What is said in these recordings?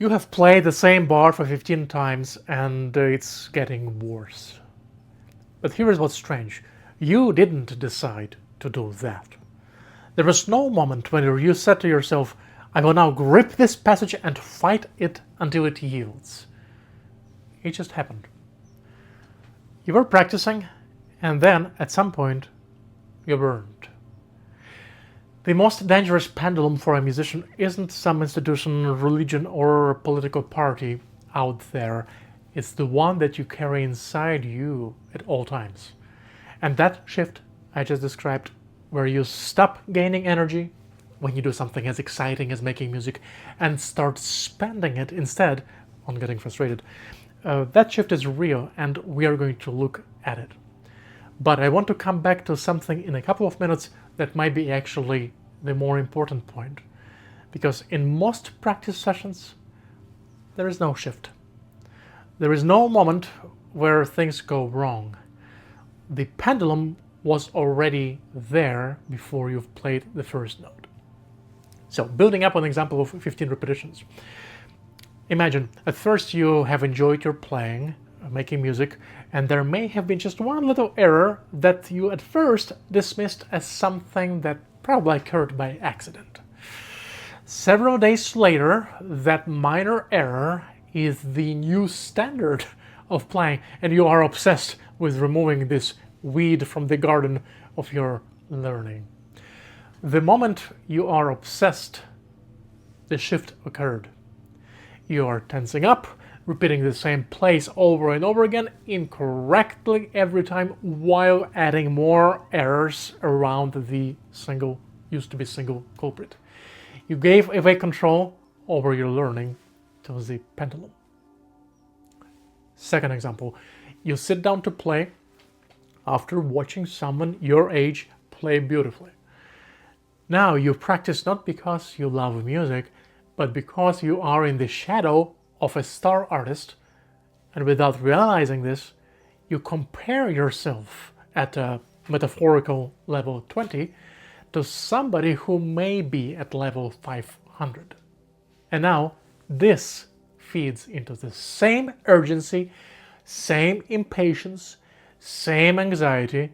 You have played the same bar for 15 times and it's getting worse. But here is what's strange. You didn't decide to do that. There was no moment when you said to yourself, I will now grip this passage and fight it until it yields. It just happened. You were practicing, and then, at some point, you burned. The most dangerous pendulum for a musician isn't some institution, religion, or political party out there. It's the one that you carry inside you at all times. And that shift I just described, where you stop gaining energy when you do something as exciting as making music and start spending it instead on getting frustrated, that shift is real, and we are going to look at it. But I want to come back to something in a couple of minutes that might be actually the more important point. Because in most practice sessions, there is no shift. There is no moment where things go wrong. The pendulum was already there before you've played the first note. So, building up on an example of 15 repetitions. Imagine, at first you have enjoyed your playing, making music, and there may have been just one little error that you at first dismissed as something that probably occurred by accident. Several days later, that minor error is the new standard of playing, and you are obsessed with removing this weed from the garden of your learning. The moment you are obsessed, the shift occurred. You are tensing up, repeating the same place over and over again incorrectly every time, while adding more errors around the used to be single culprit. You gave away control over your learning to the pendulum. Second example, you sit down to play after watching someone your age play beautifully. Now you practice not because you love music, but because you are in the shadow of a star artist, and without realizing this, you compare yourself at a metaphorical level 20 to somebody who may be at level 500. And now this feeds into the same urgency, same impatience, same anxiety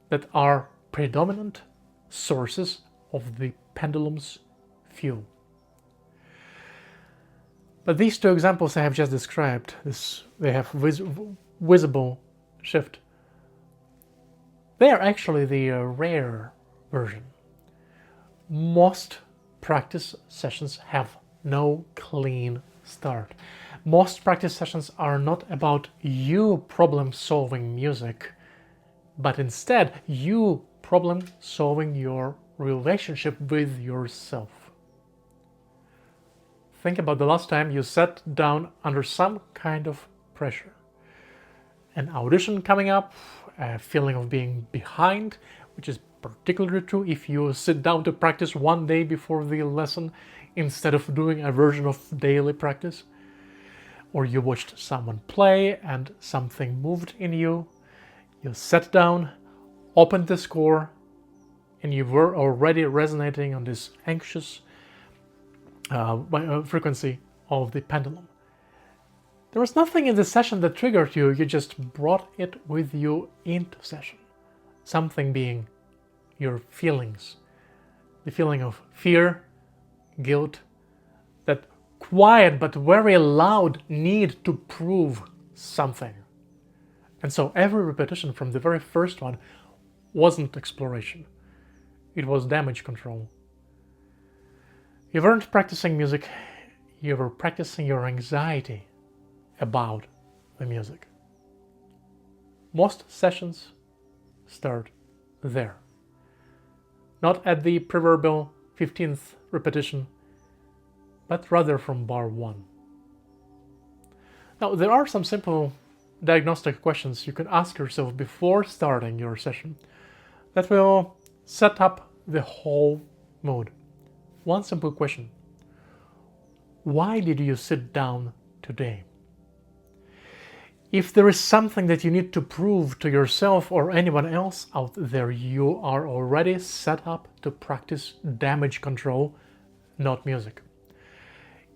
that are predominant sources of the pendulum's fuel. But these two examples I have just described, they have visible shift. They are actually the rare version. Most practice sessions have no clean start. Most practice sessions are not about you problem-solving music, but instead you problem-solving your relationship with yourself. Think about the last time you sat down under some kind of pressure. An audition coming up, a feeling of being behind, which is particularly true if you sit down to practice one day before the lesson instead of doing a version of daily practice. Or you watched someone play and something moved in you. You sat down, opened the score, and you were already resonating on this anxious frequency of the pendulum. There was nothing in the session that triggered you, you just brought it with you into session. Something being your feelings, the feeling of fear, guilt, that quiet but very loud need to prove something. And so every repetition from the very first one wasn't exploration, it was damage control. You weren't practicing music, you were practicing your anxiety about the music. Most sessions start there. Not at the proverbial 15th repetition, but rather from bar 1. Now, there are some simple diagnostic questions you can ask yourself before starting your session that will set up the whole mood. One simple question: why did you sit down today? If there is something that you need to prove to yourself or anyone else out there, you are already set up to practice damage control, not music.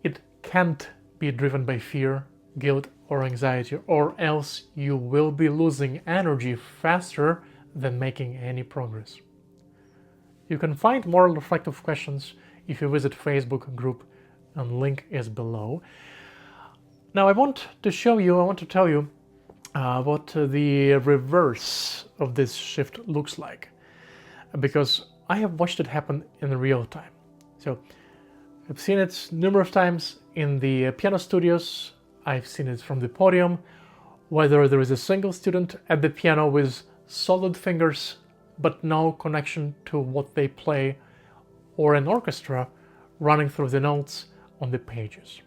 It can't be driven by fear, guilt, or anxiety, or else you will be losing energy faster than making any progress. You can find more reflective questions if you visit Facebook group, and link is below. Now I want to tell you what the reverse of this shift looks like, because I have watched it happen in real time. So I've seen it numerous times in the piano studios, I've seen it from the podium, whether there is a single student at the piano with solid fingers but no connection to what they play, or an orchestra running through the notes on the pages.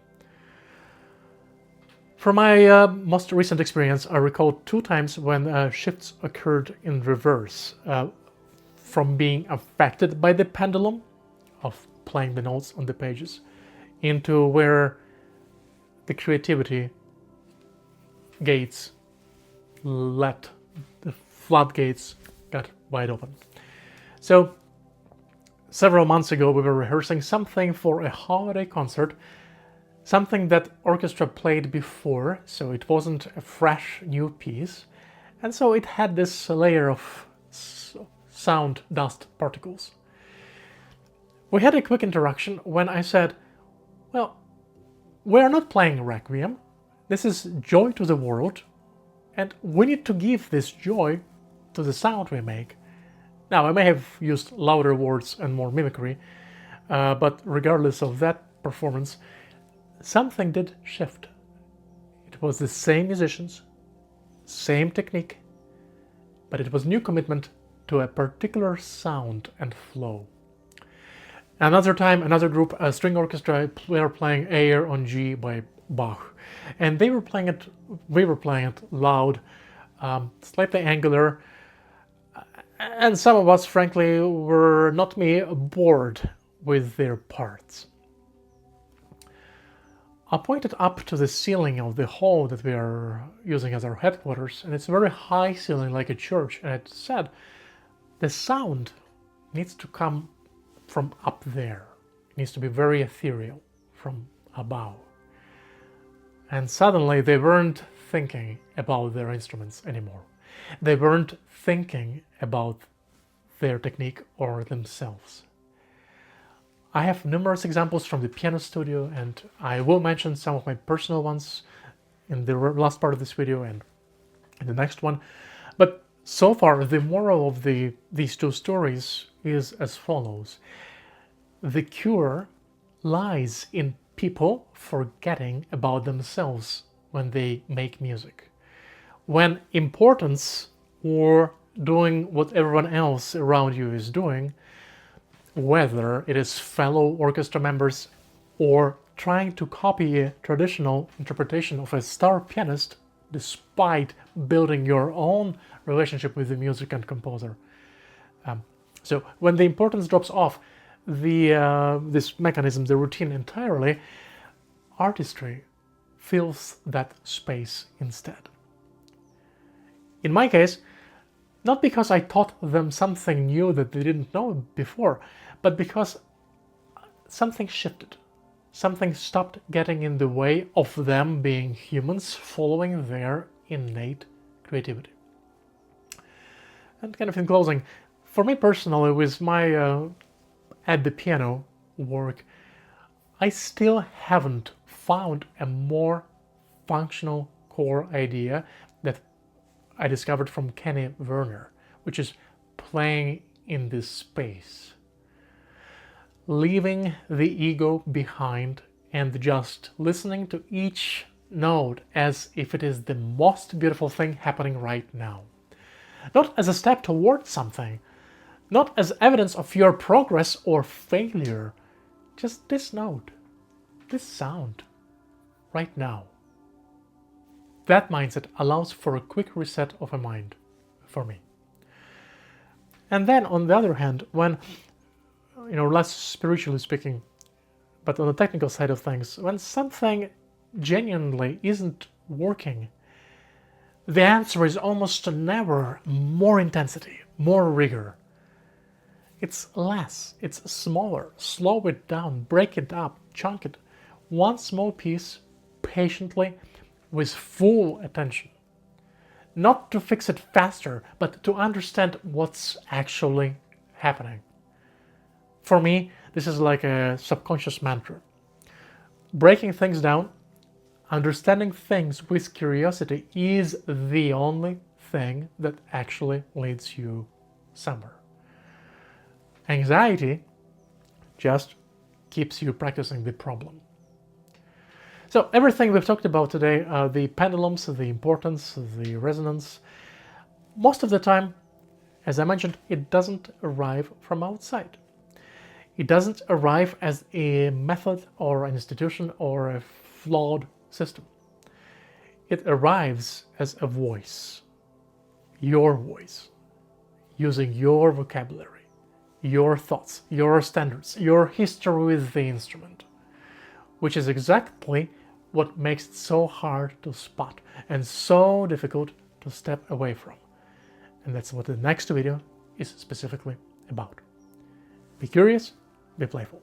From my most recent experience, I recall 2 times when shifts occurred in reverse, from being affected by the pendulum of playing the notes on the pages into where the creativity gates the floodgates got wide open. So several months ago we were rehearsing something for a holiday concert, something that orchestra played before, so it wasn't a fresh new piece, and so it had this layer of sound dust particles. We had a quick interaction when I said, well, we're not playing Requiem, this is joy to the world, and we need to give this joy to the sound we make. Now, I may have used louder words and more mimicry, but regardless of that performance, something did shift. It was the same musicians, same technique, but it was new commitment to a particular sound and flow. Another time, another group, a string orchestra, were playing Air on G by Bach, and we were playing it loud, slightly angular, and some of us, frankly, were, not me, bored with their parts. I pointed up to the ceiling of the hall that we are using as our headquarters, and it's a very high ceiling like a church, and it said, the sound needs to come from up there. It needs to be very ethereal, from above. And suddenly they weren't thinking about their instruments anymore. They weren't thinking about their technique or themselves. I have numerous examples from the piano studio, and I will mention some of my personal ones in the last part of this video and in the next one. But so far, the moral of these 2 stories is as follows. The cure lies in people forgetting about themselves when they make music. When importance or doing what everyone else around you is doing, whether it is fellow orchestra members or trying to copy a traditional interpretation of a star pianist despite building your own relationship with the music and composer. So when the importance drops off, this mechanism, the routine entirely, artistry fills that space instead. In my case, not because I taught them something new that they didn't know before, but because something shifted. Something stopped getting in the way of them being humans following their innate creativity. And kind of in closing, for me personally, with my at the piano work, I still haven't found a more functional core idea that I discovered from Werner, which is playing in this space. Leaving the ego behind and just listening to each note as if it is the most beautiful thing happening right now. Not as a step towards something, not as evidence of your progress or failure, just this note, this sound, right now. That mindset allows for a quick reset of a mind, for me. And then, on the other hand, when, less spiritually speaking, but on the technical side of things, when something genuinely isn't working, the answer is almost never more intensity, more rigor. It's less, it's smaller, slow it down, break it up, chunk it. One small piece patiently with full attention. Not to fix it faster, but to understand what's actually happening. For me, this is like a subconscious mantra. Breaking things down, understanding things with curiosity is the only thing that actually leads you somewhere. Anxiety just keeps you practicing the problem. So everything we've talked about today, the pendulums, the importance, the resonance, most of the time, as I mentioned, it doesn't arrive from outside. It doesn't arrive as a method or an institution or a flawed system. It arrives as a voice, your voice, using your vocabulary, your thoughts, your standards, your history with the instrument, which is exactly what makes it so hard to spot and so difficult to step away from. And that's what the next video is specifically about. Be curious, be playful.